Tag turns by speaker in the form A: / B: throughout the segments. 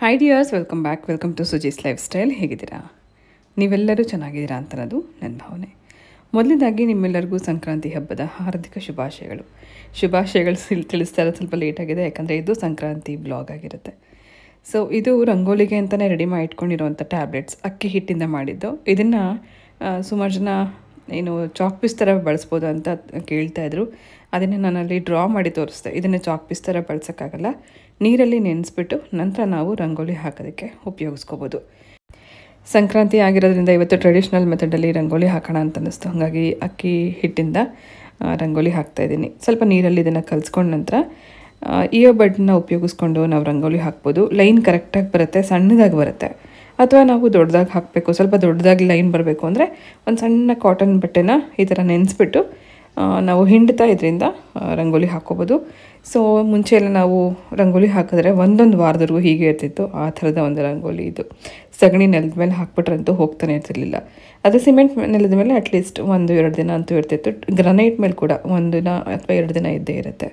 A: Hi dears, welcome to Suji's lifestyle. ಹೇಗಿದ್ದೀರಾ? ನೀವೆಲ್ಲರೂ ಚೆನ್ನಾಗಿದ್ದೀರಾ ಅಂತನದು ನನ್ನ ಭಾವನೆ. ಮೊದಲನೇದಾಗಿ ನಿಮ್ಮೆಲ್ಲರಿಗೂ ಸಂಕ್ರಾಂತಿ ಹಬ್ಬದ ಹಾರ್ದಿಕ ಶುಭಾಶಯಗಳು ತಿಳಿಸ್ತಾ ಇರೋದು ಸ್ವಲ್ಪ ಲೇಟಾಗಿದೆ, ಯಾಕಂದರೆ ಇದು ಸಂಕ್ರಾಂತಿ ಬ್ಲಾಗ್ ಆಗಿರುತ್ತೆ. ಸೊ ಇದು ರಂಗೋಲಿಗೆ ಅಂತಲೇ ರೆಡಿ ಮಾಡಿ ಇಟ್ಕೊಂಡಿರೋವಂಥ ಟ್ಯಾಬ್ಲೆಟ್ಸ್, ಅಕ್ಕಿ ಹಿಟ್ಟಿಂದ ಮಾಡಿದ್ದು. ಇದನ್ನು ಸುಮಾರು ಜನ ಏನು ಚಾಕ್ ಪೀಸ್ ಥರ ಬಳಸ್ಬೋದು ಅಂತ ಕೇಳ್ತಾಯಿದ್ರು. ಅದನ್ನು ನಾನಲ್ಲಿ ಡ್ರಾ ಮಾಡಿ ತೋರಿಸ್ದೆ. ಇದನ್ನು ಚಾಕ್ ಪೀಸ್ ಥರ ಬಳಸೋಕ್ಕಾಗಲ್ಲ, ನೀರಲ್ಲಿ ನೆನೆಸ್ಬಿಟ್ಟು ನಂತರ ನಾವು ರಂಗೋಲಿ ಹಾಕೋದಕ್ಕೆ ಉಪಯೋಗಿಸ್ಕೋಬೋದು. ಸಂಕ್ರಾಂತಿ ಆಗಿರೋದ್ರಿಂದ ಇವತ್ತು ಟ್ರೆಡಿಷ್ನಲ್ ಮೆಥಡಲ್ಲಿ ರಂಗೋಲಿ ಹಾಕೋಣ ಅಂತ ಅನ್ನಿಸ್ತು. ಹಾಗಾಗಿ ಅಕ್ಕಿ ಹಿಟ್ಟಿಂದ ರಂಗೋಲಿ ಹಾಕ್ತಾಯಿದ್ದೀನಿ. ಸ್ವಲ್ಪ ನೀರಲ್ಲಿ ಇದನ್ನು ಕಲಿಸ್ಕೊಂಡ ನಂತರ ಇಯರ್ಬಡ್ನ ಉಪಯೋಗಿಸ್ಕೊಂಡು ನಾವು ರಂಗೋಲಿ ಹಾಕ್ಬೋದು. ಲೈನ್ ಕರೆಕ್ಟಾಗಿ ಬರುತ್ತೆ, ಸಣ್ಣದಾಗಿ ಬರುತ್ತೆ. ಅಥವಾ ನಾವು ದೊಡ್ಡದಾಗಿ ಹಾಕಬೇಕು, ಸ್ವಲ್ಪ ದೊಡ್ಡದಾಗಿ ಲೈನ್ ಬರಬೇಕು ಅಂದರೆ ಒಂದು ಸಣ್ಣ ಕಾಟನ್ ಬಟ್ಟೆನ ಈ ಥರ ನೆನೆಸ್ಬಿಟ್ಟು ನಾವು ಹಿಂಡ್ತಾ ಇದರಿಂದ ರಂಗೋಲಿ ಹಾಕ್ಕೋಬೋದು. ಸೊ ಮುಂಚೆ ಎಲ್ಲ ನಾವು ರಂಗೋಲಿ ಹಾಕಿದ್ರೆ ಒಂದೊಂದು ವಾರದವರೆಗೂ ಹೀಗೆ ಇರ್ತಿತ್ತು. ಆ ಥರದ ಒಂದು ರಂಗೋಲಿ ಇದು. ಸಗಣಿ ನೆಲದ ಮೇಲೆ ಹಾಕ್ಬಿಟ್ರಂತೂ ಹೋಗ್ತಾನೆ ಇರ್ತಿರ್ಲಿಲ್ಲ. ಅದು ಸಿಮೆಂಟ್ ನೆಲದ ಮೇಲೆ ಅಟ್ಲೀಸ್ಟ್ 1-2 ದಿನ ಅಂತೂ ಇರ್ತಿತ್ತು. ಗ್ರನೈಟ್ ಮೇಲೆ ಕೂಡ 1 ದಿನ ಅಥವಾ 2 ದಿನ ಇದ್ದೇ ಇರುತ್ತೆ.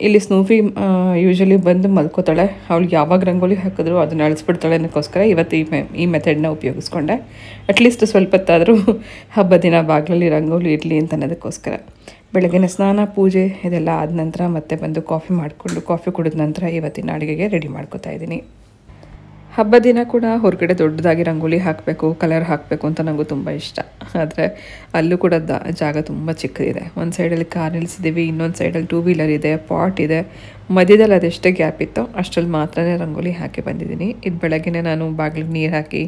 A: ಇಲ್ಲಿ ಸ್ನೂಫಿ ಯೂಶ್ವಲಿ ಬಂದು ಮಲ್ಕೋತಾಳೆ. ಅವಳಿಗೆ ಯಾವಾಗ ರಂಗೋಲಿ ಹಾಕಿದ್ರು ಅದನ್ನು ಅಳಿಸ್ಬಿಡ್ತಾಳೆ ಅನ್ನೋಕ್ಕೋಸ್ಕರ ಇವತ್ತು ಈ ಮೆಥಡ್ನ ಉಪಯೋಗಿಸ್ಕೊಂಡೆ. ಅಟ್ಲೀಸ್ಟ್ ಸ್ವಲ್ಪ ಹೊತ್ತಾದರೂ ಹಬ್ಬ ದಿನ ಬಾಗಿಲಲ್ಲಿ ರಂಗೋಲಿ ಇರಲಿ ಅಂತ ಅನ್ನೋದಕ್ಕೋಸ್ಕರ. ಬೆಳಗಿನ ಸ್ನಾನ, ಪೂಜೆ ಇದೆಲ್ಲ ಆದ ನಂತರ ಮತ್ತೆ ಬಂದು ಕಾಫಿ ಕುಡಿದ ನಂತರ ಇವತ್ತಿನ ಅಡುಗೆಗೆ ರೆಡಿ ಮಾಡ್ಕೋತಾ ಇದ್ದೀನಿ. ಹಬ್ಬ ದಿನ ಕೂಡ ಹೊರಗಡೆ ದೊಡ್ಡದಾಗಿ ರಂಗೋಲಿ ಹಾಕಬೇಕು, ಕಲರ್ ಹಾಕಬೇಕು ಅಂತ ನನಗೂ ತುಂಬ ಇಷ್ಟ. ಆದರೆ ಅಲ್ಲೂ ಕೂಡ ಜಾಗ ತುಂಬ ಚಿಕ್ಕದಿದೆ. ಒಂದು ಸೈಡಲ್ಲಿ ಕಾರ್ ನಿಲ್ಲಿಸಿದ್ದೀವಿ, ಇನ್ನೊಂದು ಸೈಡಲ್ಲಿ 2 ವೀಲರ್ ಇದೆ, ಪಾಟ್ ಇದೆ. ಮಧ್ಯದಲ್ಲಿ ಅದೆಷ್ಟೇ ಗ್ಯಾಪ್ ಇತ್ತೋ ಅಷ್ಟರಲ್ಲಿ ಮಾತ್ರ ರಂಗೋಲಿ ಹಾಕಿ ಬಂದಿದ್ದೀನಿ. ಇದು ಬೆಳಗ್ಗೆ ನಾನು ಬಾಗಿಲಿಗೆ ನೀರು ಹಾಕಿ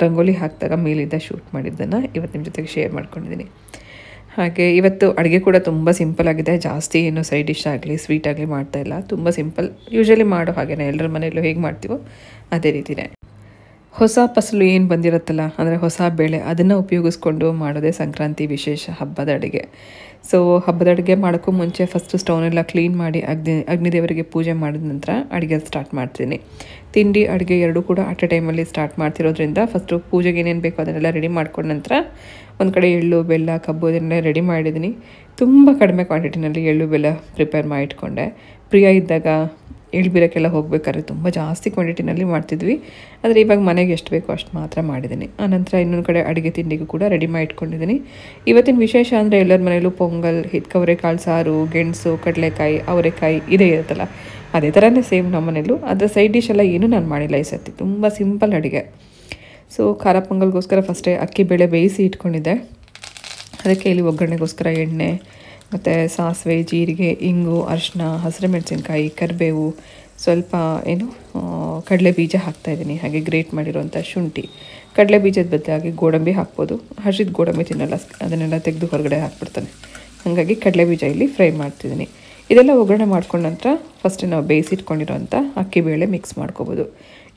A: ರಂಗೋಲಿ ಹಾಕಿದಾಗ ಮೇಲಿಂದ ಶೂಟ್ ಮಾಡಿದ್ದನ್ನು ಇವತ್ತು ನಿಮ್ಮ ಜೊತೆಗೆ ಶೇರ್ ಮಾಡ್ಕೊಂಡಿದ್ದೀನಿ. ಹಾಗೆ ಇವತ್ತು ಅಡುಗೆ ಕೂಡ ತುಂಬ ಸಿಂಪಲ್ ಆಗಿದೆ. ಜಾಸ್ತಿ ಏನು ಸೈಡ್ ಡಿಶ್ ಆಗಲಿ ಸ್ವೀಟ್ ಆಗಲಿ ಮಾಡ್ತಾಯಿಲ್ಲ. ತುಂಬ ಸಿಂಪಲ್, ಯೂಶ್ವಲಿ ಮಾಡೋ ಹಾಗೆಯೇ ಎಲ್ಲರ ಮನೆಯಲ್ಲೂ ಹೇಗೆ ಮಾಡ್ತೀವೋ ಅದೇ ರೀತಿಯೇ. ಹೊಸ ಫಸಲು ಏನು ಬಂದಿರುತ್ತಲ್ಲ, ಅಂದರೆ ಹೊಸ ಬೇಳೆ, ಅದನ್ನು ಉಪಯೋಗಿಸ್ಕೊಂಡು ಮಾಡೋದೇ ಸಂಕ್ರಾಂತಿ ವಿಶೇಷ ಹಬ್ಬದ ಅಡುಗೆ. ಸೊ ಹಬ್ಬದ ಅಡುಗೆ ಮಾಡೋಕ್ಕೂ ಮುಂಚೆ ಫಸ್ಟು ಸ್ಟವ್ನೆಲ್ಲ ಕ್ಲೀನ್ ಮಾಡಿ ಅಗ್ನಿದೇವರಿಗೆ ಪೂಜೆ ಮಾಡಿದ ನಂತರ ಅಡುಗೆ ಸ್ಟಾರ್ಟ್ ಮಾಡ್ತೀನಿ. ತಿಂಡಿ ಅಡುಗೆ ಎರಡೂ ಕೂಡ ಅಟ್ ಎ ಟೈಮಲ್ಲಿ ಸ್ಟಾರ್ಟ್ ಮಾಡ್ತಿರೋದ್ರಿಂದ ಫಸ್ಟು ಪೂಜೆಗೆ ಏನೇನು ಬೇಕೋ ಅದನ್ನೆಲ್ಲ ರೆಡಿ ಮಾಡ್ಕೊಂಡ ನಂತರ ಒಂದು ಕಡೆ ಎಳ್ಳು, ಬೆಲ್ಲ, ಕಬ್ಬು ಇದನ್ನೆಲ್ಲ ರೆಡಿ ಮಾಡಿದ್ದೀನಿ. ತುಂಬ ಕಡಿಮೆ ಕ್ವಾಂಟಿಟಿನಲ್ಲಿ ಎಳ್ಳು ಬೆಲ್ಲ ಪ್ರಿಪೇರ್ ಮಾಡಿ ಇಟ್ಕೊಂಡೆ. ಪ್ರಿಯ ಇದ್ದಾಗ ಎಳ್ಳು ಬೀರಕ್ಕೆಲ್ಲ ಹೋಗ್ಬೇಕಾದ್ರೆ ತುಂಬ ಜಾಸ್ತಿ ಕ್ವಾಂಟಿಟಿನಲ್ಲಿ ಮಾಡ್ತಿದ್ವಿ. ಆದರೆ ಇವಾಗ ಮನೆಗೆ ಎಷ್ಟು ಬೇಕೋ ಅಷ್ಟು ಮಾತ್ರ ಮಾಡಿದ್ದೀನಿ. ಆನಂತರ ಇನ್ನೊಂದು ಕಡೆ ಅಡುಗೆ ತಿಂಡಿಗೂ ಕೂಡ ರೆಡಿ ಮಾಡಿ ಇಟ್ಕೊಂಡಿದ್ದೀನಿ. ಇವತ್ತಿನ ವಿಶೇಷ ಅಂದರೆ ಎಲ್ಲರ ಮನೆಯಲ್ಲೂ ಪೊಂಗಲ್, ಅವರೆಕಾಳು ಸಾರು, ಗೆಣಸು, ಕಡಲೆಕಾಯಿ, ಅವರೆಕಾಯಿ ಇದೇ ಇರುತ್ತಲ್ಲ, ಅದೇ ಥರನೇ ಸೇಮ್ ನಮ್ಮ ಮನೆಯಲ್ಲೂ. ಅದರ ಸೈಡ್ ಡಿಶ್ ಎಲ್ಲ ಏನೂ ನಾನು ಮಾಡಿಲ್ಲ ಈ ಸರ್ತಿ. ತುಂಬ ಸಿಂಪಲ್ ಅಡುಗೆ. ಸೊ ಖಾರ ಪೊಂಗಲ್ಗೋಸ್ಕರ ಫಸ್ಟೇ ಅಕ್ಕಿ ಬೇಳೆ ಬೇಯಿಸಿ ಇಟ್ಕೊಂಡಿದ್ದೆ. ಅದಕ್ಕೆ ಇಲ್ಲಿ ಒಗ್ಗರಣೆಗೋಸ್ಕರ ಎಣ್ಣೆ ಮತ್ತು ಸಾಸಿವೆ, ಜೀರಿಗೆ, ಇಂಗು, ಅರಿಶಿನ, ಹಸಿರು ಮೆಣಸಿನ್ಕಾಯಿ, ಕರಿಬೇವು, ಸ್ವಲ್ಪ ಕಡಲೆ ಬೀಜ ಹಾಕ್ತಾಯಿದ್ದೀನಿ. ಹಾಗೆ ಗ್ರೇಟ್ ಮಾಡಿರೋಂಥ ಶುಂಠಿ. ಕಡಲೆ ಬೀಜದ ಬದಲಾಗಿ ಗೋಡಂಬಿ ಹಾಕ್ಬೋದು. ಹಸಿದ ಗೋಡಂಬಿ ತಿನ್ನಲ್ಲ, ಅದನ್ನೆಲ್ಲ ತೆಗೆದು ಹೊರಗಡೆ ಹಾಕ್ಬಿಡ್ತಾನೆ. ಹಾಗಾಗಿ ಕಡಲೆ ಬೀಜ ಇಲ್ಲಿ ಫ್ರೈ ಮಾಡ್ತಿದ್ದೀನಿ. ಇದೆಲ್ಲ ಒಗ್ಗರಣೆ ಮಾಡ್ಕೊಂಡ ನಂತರ ಫಸ್ಟ್ ನಾವು ಬೇಯಿಸಿಟ್ಕೊಂಡಿರೋಂಥ ಅಕ್ಕಿ ಬೇಳೆ ಮಿಕ್ಸ್ ಮಾಡ್ಕೋಬೋದು.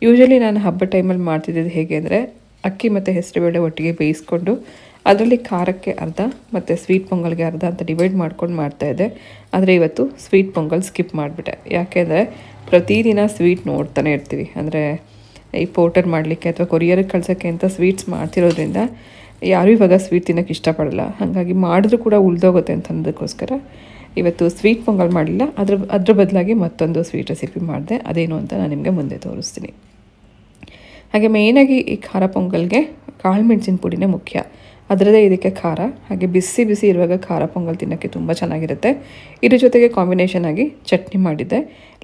A: ಯೂಶ್ವಲಿ ನಾನು ಹಬ್ಬ ಟೈಮಲ್ಲಿ ಮಾಡ್ತಿದ್ದು ಹೇಗೆ ಅಂದರೆ ಅಕ್ಕಿ ಮತ್ತು ಹೆಸರುಬೇಳೆ ಒಟ್ಟಿಗೆ ಬೇಯಿಸ್ಕೊಂಡು ಅದರಲ್ಲಿ ಖಾರಕ್ಕೆ ಅರ್ಧ ಮತ್ತು ಸ್ವೀಟ್ ಪೊಂಗಲ್ಗೆ ಅರ್ಧ ಅಂತ ಡಿವೈಡ್ ಮಾಡ್ಕೊಂಡು ಮಾಡ್ತಾಯಿದ್ದೆ. ಆದರೆ ಇವತ್ತು ಸ್ವೀಟ್ ಪೊಂಗಲ್ ಸ್ಕಿಪ್ ಮಾಡಿಬಿಟ್ಟೆ. ಯಾಕೆಂದರೆ ಪ್ರತಿದಿನ ಸ್ವೀಟ್ ನೋಡ್ತಾನೆ ಇರ್ತೀವಿ. ಅಂದರೆ ಈ ಪೋರ್ಟರ್ ಮಾಡಲಿಕ್ಕೆ ಅಥವಾ ಕೊರಿಯರಿಗೆ ಕಳ್ಸೋಕ್ಕೆ ಅಂತ ಸ್ವೀಟ್ಸ್ ಮಾಡ್ತಿರೋದ್ರಿಂದ ಯಾರೂ ಇವಾಗ ಸ್ವೀಟ್ ತಿನ್ನೋಕ್ಕೆ ಇಷ್ಟಪಡಲ್ಲ. ಹಾಗಾಗಿ ಮಾಡಿದ್ರೂ ಕೂಡ ಉಳಿದೋಗುತ್ತೆ ಅಂತ ಅನ್ನೋದಕ್ಕೋಸ್ಕರ ಇವತ್ತು ಸ್ವೀಟ್ ಪೊಂಗಲ್ ಮಾಡಲಿಲ್ಲ. ಅದ್ರ ಬದಲಾಗಿ ಮತ್ತೊಂದು ಸ್ವೀಟ್ ರೆಸಿಪಿ ಮಾಡಿದೆ. ಅದೇನು ಅಂತ ನಾನು ನಿಮಗೆ ಮುಂದೆ ತೋರಿಸ್ತೀನಿ. ಹಾಗೆ ಮೇಯ್ನಾಗಿ ಈ ಖಾರ ಪೊಂಗಲ್ಗೆ ಕಾಳು ಮೆಣಸಿನ ಪುಡಿನೇ ಮುಖ್ಯ. ಅದರದೇ ಇದಕ್ಕೆ ಖಾರ. ಹಾಗೆ ಬಿಸಿ ಇರುವಾಗ ಖಾರ ಪೊಂಗಲ್ ತಿನ್ನೋಕ್ಕೆ ತುಂಬ ಚೆನ್ನಾಗಿರುತ್ತೆ. ಇದ್ರ ಜೊತೆಗೆ ಕಾಂಬಿನೇಷನ್ ಆಗಿ ಚಟ್ನಿ ಮಾಡಿದ್ದೆ.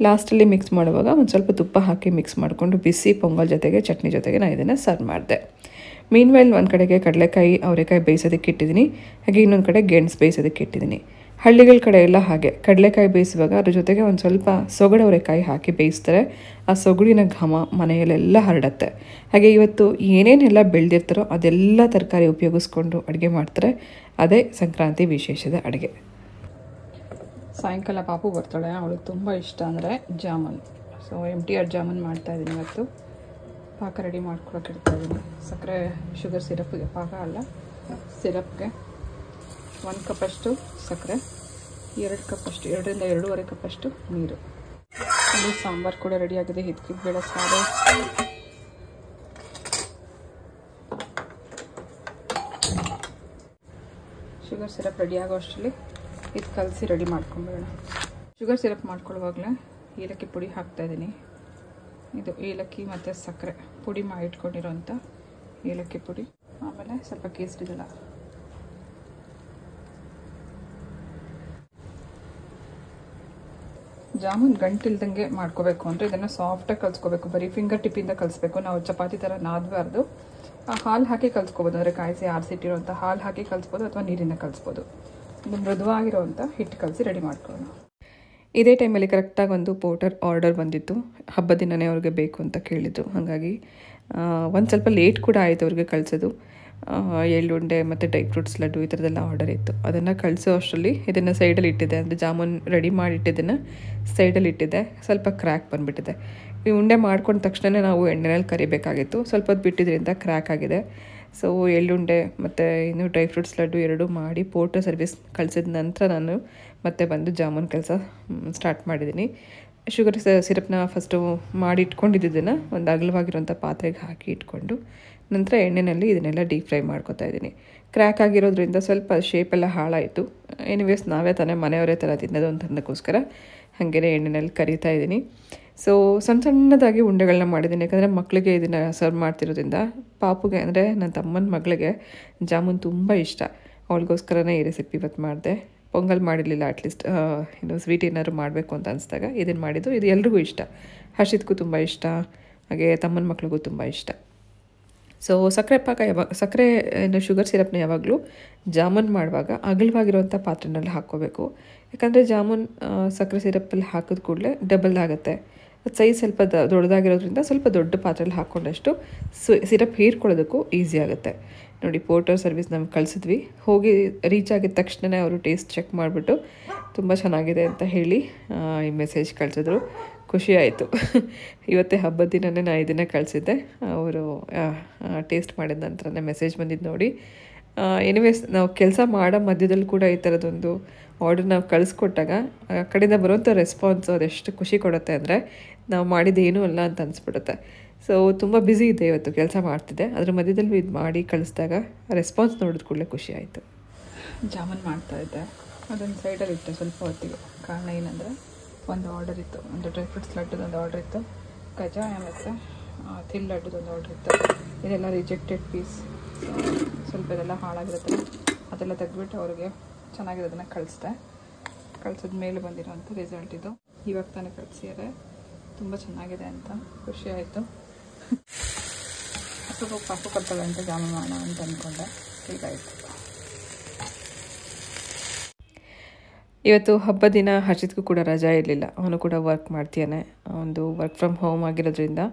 A: ಲಾಸ್ಟಲ್ಲಿ ಮಿಕ್ಸ್ ಮಾಡುವಾಗ ಒಂದು ಸ್ವಲ್ಪ ತುಪ್ಪ ಹಾಕಿ ಮಿಕ್ಸ್ ಮಾಡಿಕೊಂಡು ಬಿಸಿ ಪೊಂಗಲ್ ಜೊತೆಗೆ ಚಟ್ನಿ ಜೊತೆಗೆ ನಾನು ಇದನ್ನು ಸರ್ವ್ ಮಾಡಿದೆ. ಮೀನ್ವೈಲ್ ಒಂದು ಕಡೆಗೆ ಕಡಲೆಕಾಯಿ, ಅವರೆಕಾಯಿ ಬೇಯಿಸೋದಕ್ಕೆ ಇಟ್ಟಿದ್ದೀನಿ. ಹಾಗೆ ಇನ್ನೊಂದು ಕಡೆ ಗೆಣಸು ಬೇಯಿಸೋದಕ್ಕೆ ಇಟ್ಟಿದ್ದೀನಿ. ಹಳ್ಳಿಗಳ ಕಡೆ ಎಲ್ಲ ಹಾಗೆ ಕಡಲೆಕಾಯಿ ಬೇಯಿಸುವಾಗ ಅದ್ರ ಜೊತೆಗೆ ಒಂದು ಸ್ವಲ್ಪ ಸೊಗಡು ಅವರೆಕಾಯಿ ಹಾಕಿ ಬೇಯಿಸ್ತಾರೆ. ಆ ಸೊಗಡಿನ ಘಮ ಮನೆಯಲ್ಲೆಲ್ಲ ಹರಡುತ್ತೆ. ಹಾಗೆ ಇವತ್ತು ಏನೇನೆಲ್ಲ ಬೆಳೆದಿರ್ತಾರೋ ಅದೆಲ್ಲ ತರಕಾರಿ ಉಪಯೋಗಿಸ್ಕೊಂಡು ಅಡುಗೆ ಮಾಡ್ತಾರೆ. ಅದೇ ಸಂಕ್ರಾಂತಿ ವಿಶೇಷದ ಅಡುಗೆ. ಸಾಯಂಕಾಲ ಪಾಪು ಬರ್ತಾಳೆ. ಅವಳಿಗೆ ತುಂಬ ಇಷ್ಟ ಅಂದರೆ ಜಾಮೂನ್. ಸೊ MTR ಜಾಮೂನ್ ಮಾಡ್ತಾಯಿದ್ದೀನಿ ಇವತ್ತು. ಪಾಕ ರೆಡಿ ಮಾಡ್ಕೊಳಕ್ಕೆ ಇಡ್ತಾಯಿದ್ದೀನಿ. ಸಕ್ಕರೆ, ಶುಗರ್ ಸಿರಪ್ಗೆ, ಪಾಕ ಅಲ್ಲ ಸಿರಪ್ಗೆ 1 ಕಪ್ಪಷ್ಟು ಸಕ್ಕರೆ, 2 ಕಪ್ಪಷ್ಟು, 2ರಿಂದ 2.5 ಕಪ್ಪಷ್ಟು ನೀರು. ಇಲ್ಲಿ ಸಾಂಬಾರು ಕೂಡ ರೆಡಿಯಾಗಿದೆ. ಹಿದ್ಕಿದ ಬೇಳೆ ಸಾರು, ಶುಗರ್ ಸಿರಪ್ ರೆಡಿ ಆಗೋ ಅಷ್ಟರಲ್ಲಿ ಇದು ಕಲಸಿ ರೆಡಿ ಮಾಡ್ಕೊಂಬೇಡ. ಶುಗರ್ ಸಿರಪ್ ಮಾಡ್ಕೊಳ್ಳುವಾಗಲೇ ಏಲಕ್ಕಿ ಪುಡಿ ಹಾಕ್ತಾಯಿದ್ದೀನಿ. ಇದು ಏಲಕ್ಕಿ ಮತ್ತು ಸಕ್ಕರೆ ಪುಡಿ ಮಾಡಿ ಇಟ್ಕೊಂಡಿರೋಂಥ ಏಲಕ್ಕಿ ಪುಡಿ, ಆಮೇಲೆ ಸ್ವಲ್ಪ ಕೇಸರಿ ದಳ. ಜಾಮೂನ್ ಗಂಟಿಲ್ದಂಗೆ ಮಾಡ್ಕೋಬೇಕು ಅಂದರೆ ಇದನ್ನು ಸಾಫ್ಟಾಗಿ ಕಲಿಸ್ಕೋಬೇಕು. ಬರೀ ಫಿಂಗರ್ ಟಿಪ್ಪಿಂದ ಕಲಿಸ್ಬೇಕು. ನಾವು ಚಪಾತಿ ಥರ ನಾದಬಾರ್ದು. ಹಾಲು ಹಾಕಿ ಕಲಿಸ್ಕೋಬೋದು, ಅಂದರೆ ಕಾಯಿಸಿ ಆರಿಸಿಟ್ಟಿರೋಂಥ ಹಾಲು ಹಾಕಿ ಕಲಿಸ್ಬೋದು ಅಥವಾ ನೀರಿಂದ ಕಲಿಸ್ಬೋದು. ಇದು ಮೃದುವಾಗಿರೋವಂಥ ಹಿಟ್ಟು ಕಲಸಿ ರೆಡಿ ಮಾಡ್ಕೊಳ್ಳೋಣ. ಇದೇ ಟೈಮಲ್ಲಿ ಕರೆಕ್ಟಾಗಿ ಒಂದು ಪೋಟರ್ ಆರ್ಡರ್ ಬಂದಿತ್ತು. ಹಬ್ಬದ ದಿನವೇ ಅವ್ರಿಗೆ ಬೇಕು ಅಂತ ಕೇಳಿದ್ರು. ಹಾಗಾಗಿ ಒಂದು ಸ್ವಲ್ಪ ಲೇಟ್ ಕೂಡ ಆಯಿತು ಅವ್ರಿಗೆ ಕಳಿಸೋದು. ಎಳ್ಳುಂಡೆ ಮತ್ತು ಡ್ರೈ ಫ್ರೂಟ್ಸ್ ಲಡ್ಡು ಈ ಥರದ್ದೆಲ್ಲ ಆರ್ಡರ್ ಇತ್ತು. ಅದನ್ನು ಕಳಿಸೋ ಅಷ್ಟರಲ್ಲಿ ಇದನ್ನು ಸೈಡಲ್ಲಿ ಇಟ್ಟಿದ್ದೆ, ಅಂದರೆ ಜಾಮೂನ್ ರೆಡಿ ಮಾಡಿಟ್ಟಿದ್ದನ್ನು ಸೈಡಲ್ಲಿ ಇಟ್ಟಿದ್ದೆ. ಸ್ವಲ್ಪ ಕ್ರ್ಯಾಕ್ ಬಂದುಬಿಟ್ಟಿದೆ. ಈ ಉಂಡೆ ಮಾಡ್ಕೊಂಡ ತಕ್ಷಣ ನಾವು ಎಣ್ಣೆಯಲ್ಲಿ ಕರಿಬೇಕಾಗಿತ್ತು. ಸ್ವಲ್ಪ ಹೊತ್ತು ಬಿಟ್ಟಿದ್ರಿಂದ ಕ್ರ್ಯಾಕ್ ಆಗಿದೆ. ಸೊ ಎಳ್ಳುಂಡೆ ಮತ್ತು ಇನ್ನು ಡ್ರೈ ಫ್ರೂಟ್ಸ್ ಲಡ್ಡು ಎರಡೂ ಮಾಡಿ ಪೋರ್ಟರ್ ಸರ್ವಿಸ್ ಕಳಿಸಿದ ನಂತರ ನಾನು ಮತ್ತೆ ಬಂದು ಜಾಮೂನ್ ಕೆಲಸ ಸ್ಟಾರ್ಟ್ ಮಾಡಿದ್ದೀನಿ. ಶುಗರ್ ಸಿರಪ್ನ ಫಸ್ಟು ಮಾಡಿ ಇಟ್ಕೊಂಡಿದ್ದನ್ನು ಒಂದು ಅಗಲವಾಗಿರೋಂಥ ಪಾತ್ರೆಗೆ ಹಾಕಿ ಇಟ್ಕೊಂಡು ನಂತರ ಎಣ್ಣೆಯಲ್ಲಿ ಇದನ್ನೆಲ್ಲ ಡೀಪ್ ಫ್ರೈ ಮಾಡ್ಕೊತಾ ಇದ್ದೀನಿ. ಕ್ರ್ಯಾಕ್ ಆಗಿರೋದ್ರಿಂದ ಸ್ವಲ್ಪ ಶೇಪೆಲ್ಲ ಹಾಳಾಯಿತು. ಎನಿವೇಸ್ ನಾವೇ ತಾನೇ ಮನೆಯವರೇ ಥರ ತಿನ್ನೋದು ಅಂತಂದಕ್ಕೋಸ್ಕರ ಹಾಗೇ ಎಣ್ಣೆಯಲ್ಲಿ ಕರಿತಾ ಇದ್ದೀನಿ. ಸೊ ಸಣ್ಣದಾಗಿ ಉಂಡೆಗಳನ್ನ ಮಾಡಿದ್ದೀನಿ, ಯಾಕಂದರೆ ಮಕ್ಕಳಿಗೆ ಇದನ್ನು ಸರ್ವ್ ಮಾಡ್ತಿರೋದ್ರಿಂದ. ಪಾಪುಗೆ ಅಂದರೆ ನನ್ನ ತಮ್ಮನ ಮಗಳಿಗೆ ಜಾಮೂನ್ ತುಂಬ ಇಷ್ಟ. ಅವಳಿಗೋಸ್ಕರನೇ ಈ ರೆಸಿಪಿ ಇವತ್ತು ಮಾಡಿದೆ. ಪೊಂಗಲ್ ಮಾಡಿರಲಿಲ್ಲ, ಅಟ್ಲೀಸ್ಟ್ ಸ್ವೀಟ್ ಏನಾದ್ರು ಮಾಡಬೇಕು ಅಂತ ಅನಿಸ್ದಾಗ ಇದನ್ನು ಮಾಡಿದ್ದು. ಇದು ಎಲ್ರಿಗೂ ಇಷ್ಟ. ಹರ್ಷಿತ್ಗೂ ತುಂಬ ಇಷ್ಟ, ಹಾಗೆ ತಮ್ಮನ ಮಕ್ಳಿಗೂ ತುಂಬ ಇಷ್ಟ. ಸೊ ಸಕ್ಕರೆ ಪಾಕ ಸಕ್ಕರೆ ಶುಗರ್ ಸಿರಪ್ನ ಯಾವಾಗಲೂ ಜಾಮೂನ್ ಮಾಡುವಾಗ ಅಗಲವಾಗಿರುವಂಥ ಪಾತ್ರೆನಲ್ಲಿ ಹಾಕ್ಕೋಬೇಕು. ಯಾಕಂದರೆ ಜಾಮೂನ್ ಸಕ್ಕರೆ ಸಿರಪ್ಪಲ್ಲಿ ಹಾಕಿದ ಕೂಡಲೇ ಡಬಲ್ ಆಗುತ್ತೆ. ಅದು ಸೈಜ್ ಸ್ವಲ್ಪ ದೊಡ್ಡದಾಗಿರೋದ್ರಿಂದ ಸ್ವಲ್ಪ ದೊಡ್ಡ ಪಾತ್ರೆಯಲ್ಲಿ ಹಾಕ್ಕೊಂಡಷ್ಟು ಸಿರಪ್ ಹೀರ್ಕೊಳ್ಳೋದಕ್ಕೂ ಈಸಿ ಆಗುತ್ತೆ. ನೋಡಿ, ಪೋರ್ಟರ್ ಸರ್ವಿಸ್ ನಮ್ಗೆ ಕಳಿಸಿದ್ವಿ. ಹೋಗಿ ರೀಚ್ ಆಗಿದ ತಕ್ಷಣ ಅವರು ಟೇಸ್ಟ್ ಚೆಕ್ ಮಾಡಿಬಿಟ್ಟು ತುಂಬ ಚೆನ್ನಾಗಿದೆ ಅಂತ ಹೇಳಿ ಈ ಮೆಸೇಜ್ ಕಳಿಸಿದ್ರು. ಖುಷಿಯಾಯಿತು. ಇವತ್ತೇ ಹಬ್ಬದ ದಿನವೇ ನಾನು ಇದನ್ನು ಕಳಿಸಿದ್ದೆ. ಅವರು ಟೇಸ್ಟ್ ಮಾಡಿದ ನಂತರನೇ ಮೆಸೇಜ್ ಬಂದಿದ್ದು ನೋಡಿ. ಎನಿವೇಸ್ ನಾವು ಕೆಲಸ ಮಾಡೋ ಮಧ್ಯದಲ್ಲಿ ಕೂಡ ಈ ಥರದೊಂದು ಆರ್ಡರ್ ನಾವು ಕಳಿಸ್ಕೊಟ್ಟಾಗ ಆ ಕಡೆಯಿಂದ ಬರುವಂಥ ರೆಸ್ಪಾನ್ಸು ಅದೆಷ್ಟು ಖುಷಿ ಕೊಡುತ್ತೆ ಅಂದರೆ ನಾವು ಮಾಡಿದ್ದೇನೂ ಅಲ್ಲ ಅಂತ ಅನಿಸ್ಬಿಡುತ್ತೆ. ಸೊ ತುಂಬ ಬ್ಯುಸಿ ಇದೆ ಇವತ್ತು, ಕೆಲಸ ಮಾಡ್ತಿದ್ದೆ. ಅದ್ರ ಮಧ್ಯದಲ್ಲಿ ಇದು ಮಾಡಿ ಕಳಿಸಿದಾಗ ರೆಸ್ಪಾನ್ಸ್ ನೋಡಿದ ಕೂಡಲೇ ಖುಷಿ ಆಯಿತು. ಜಾಮೂನ್ ಮಾಡ್ತಾಯಿದ್ದೆ, ಅದೊಂದು ಸೈಡಲ್ಲಿ ಇತ್ತು ಸ್ವಲ್ಪ ಹೊತ್ತಿಗೆ. ಕಾರಣ ಏನಂದರೆ ಒಂದು ಆರ್ಡರ್ ಇತ್ತು, ಒಂದು ಡ್ರೈ ಫ್ರೂಟ್ಸ್ ಲಡ್ಡುದೊಂದು ಆರ್ಡರ್ ಇತ್ತು, ಗಜಾ ಮತ್ತು ತಿಲ್ ಲಡ್ಡುದೊಂದು ಆರ್ಡರ್ ಇತ್ತು. ಇದೆಲ್ಲ ರಿಜೆಕ್ಟೆಡ್ ಪೀಸ್, ಸ್ವಲ್ಪ ಇದೆಲ್ಲ ಹಾಳಾಗಿರುತ್ತೆ. ಅದೆಲ್ಲ ತೆಗೆದ್ಬಿಟ್ಟು ಅವ್ರಿಗೆ ಚೆನ್ನಾಗಿರೋದನ್ನು ಕಳಿಸಿದ ಮೇಲೆ ಬಂದಿರೋಂಥ ರಿಸಲ್ಟ್ ಇದು. ಇವಾಗ ತಾನೇ ಕಳಿಸಿದ್ದಾರೆ, ತುಂಬ ಚೆನ್ನಾಗಿದೆ ಅಂತ ಖುಷಿ ಆಯಿತು. ಸ್ವಲ್ಪ ಪಾಪು ಕೊಡ್ತಾಳೆ ಅಂತ ಜಾಮೂನ್ ಮಾಡೋಣ ಅಂತ ಅಂದ್ಕೊಂಡೆ, ಹೀಗಾಯಿತು. ಇವತ್ತು ಹಬ್ಬ ದಿನ ಹರ್ಷಿತ್ಗೂ ಕೂಡ ರಜಾ ಇರಲಿಲ್ಲ. ಅವನು ಕೂಡ ವರ್ಕ್ ಮಾಡ್ತೀಯಾನೆ. ಒಂದು ವರ್ಕ್ ಫ್ರಮ್ ಹೋಮ್ ಆಗಿರೋದ್ರಿಂದ